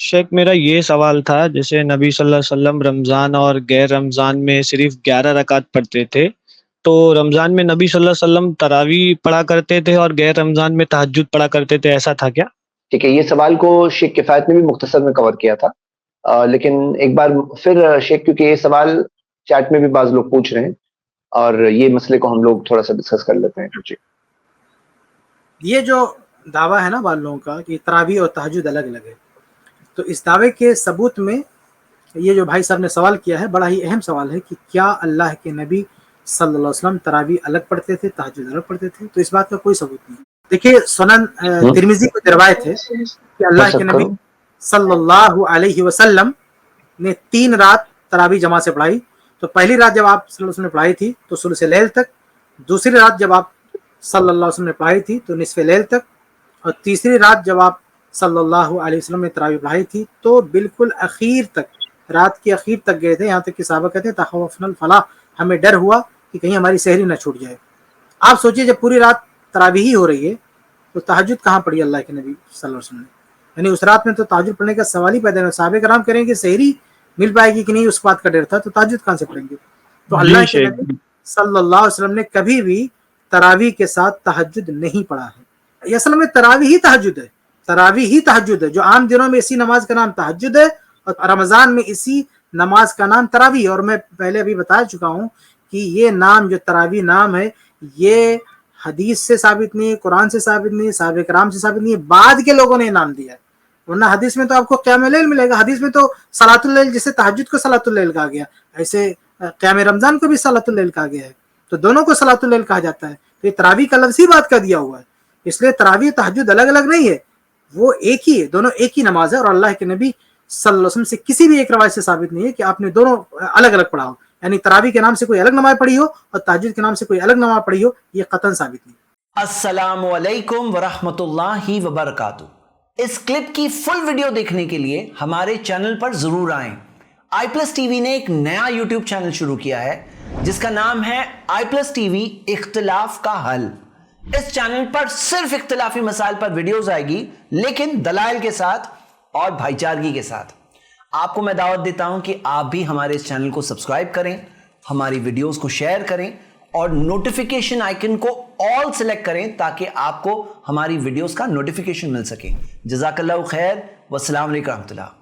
شیخ میرا یہ سوال تھا، جیسے نبی صلی اللہ علیہ وسلم رمضان اور غیر رمضان میں صرف 11 رکعت پڑھتے تھے، تو رمضان میں نبی صلی اللہ علیہ وسلم تراویح پڑھا کرتے تھے اور غیر رمضان میں تہجد پڑھا کرتے تھے، ایسا تھا کیا؟ ٹھیک ہے، یہ سوال کو شیخ کفایت نے بھی مختصر میں کور کیا تھا، لیکن ایک بار پھر شیخ، کیونکہ یہ سوال چیٹ میں بھی بعض لوگ پوچھ رہے ہیں اور یہ مسئلے کو ہم لوگ تھوڑا سا ڈسکس کر لیتے ہیں. جی، یہ جو دعویٰ ہے نا بعض لوگوں کا کہ تراویح اور تہجد الگ الگ ہے، تو اس دعوے کے ثبوت میں یہ جو بھائی صاحب نے سوال کیا ہے بڑا ہی اہم سوال ہے کہ کیا اللہ کے نبی صلی اللہ علیہ وسلم تراویح الگ پڑھتے تھے، تہجد الگ پڑھتے تھے؟ تو اس بات کا کوئی ثبوت نہیں. دیکھیے سنن ترمذی کی روایت ہے کہ اللہ کے نبی صلی اللہ علیہ وسلم نے 3 رات تراویح جماعت سے پڑھائی. تو پہلی رات جب آپ صلی اللہ علیہ وسلم نے پڑھائی تھی تو ثلث لیل تک، دوسری رات جب آپ صلی اللہ علیہ وسلم نے پڑھائی تھی تو نصف لیل تک، اور تیسری رات جب آپ صلی اللہ علیہ وسلم نے تراویح پڑھائی تھی تو بالکل اخیر تک، رات کی اخیر تک گئے تھے. یہاں تک کہ صحابہ کہتے ہیں تخوفنا الفلاح، ہمیں ڈر ہوا کہ کہیں ہماری سحری نہ چھوٹ جائے. آپ سوچئے جب پوری رات تراویح ہی ہو رہی ہے تو تہجد کہاں پڑھی اللہ کے نبی صلی اللہ علیہ وسلم نے؟ یعنی اس رات میں تو تہجد پڑھنے کا سوال ہی پیدا نہیں. صحابہ کرام کریں کہ سحری مل پائے گی کہ نہیں، اس بات کا ڈر تھا، تو تہجد کہاں سے پڑھیں گے؟ تو اللہ کے نبی صلی اللہ علیہ وسلم نے کبھی بھی تراویح کے ساتھ تہجد نہیں پڑھا ہے. یہ اصل میں تراویح ہی تہجد ہے، تراویح ہی تہجد ہے. جو عام دنوں میں اسی نماز کا نام تہجد ہے اور رمضان میں اسی نماز کا نام تراویح. اور میں پہلے ابھی بتا چکا ہوں کہ یہ نام جو تراویح نام ہے یہ حدیث سے ثابت نہیں ہے، قرآن سے ثابت نہیں ہے، صحابہ کرام سے ثابت نہیں ہے، بعد کے لوگوں نے نام دیا ہے. ورنہ حدیث میں تو آپ کو قیام اللیل ملے گا. حدیث میں تو صلاۃ اللیل، جسے تہجد کو صلاۃ اللیل کہا گیا، ایسے قیام رمضان کو بھی صلاۃ اللیل کہا گیا ہے، تو دونوں کو صلاۃ اللیل کہا جاتا ہے. تو یہ تراویح کا لفظ ہی بات کا دیا ہوا ہے. اس لیے تراویح تہجد الگ الگ نہیں ہے، وہ ایک ہی ہے، دونوں ایک ہی نماز ہے. اور اللہ کے نبی صلی اللہ علیہ وسلم سے کسی بھی ایک روایت سے ثابت نہیں ہے کہ آپ نے دونوں الگ الگ پڑھا ہو. یعنی تراویح کے نام سے کوئی الگ نماز پڑھی ہو اور تہجد کے نام سے کوئی الگ نماز پڑھی ہو، یہ قطعاً ثابت نہیں. السلام علیکم ورحمۃ اللہ وبرکاتہ. اس کلپ کی فل ویڈیو دیکھنے کے لیے ہمارے چینل پر ضرور آئیں. آئی پلس ٹی وی نے ایک نیا یوٹیوب چینل شروع کیا ہے جس کا نام ہے آئی پلس ٹی وی اختلاف کا حل. اس چینل پر صرف اختلافی مسائل پر ویڈیوز آئے گی، لیکن دلائل کے ساتھ اور بھائی چارگی کے ساتھ. آپ کو میں دعوت دیتا ہوں کہ آپ بھی ہمارے اس چینل کو سبسکرائب کریں، ہماری ویڈیوز کو شیئر کریں اور نوٹیفیکیشن آئیکن کو آل سلیکٹ کریں تاکہ آپ کو ہماری ویڈیوز کا نوٹیفیکیشن مل سکے. جزاک اللہ خیر، والسلام علیکم ورحمۃ اللہ.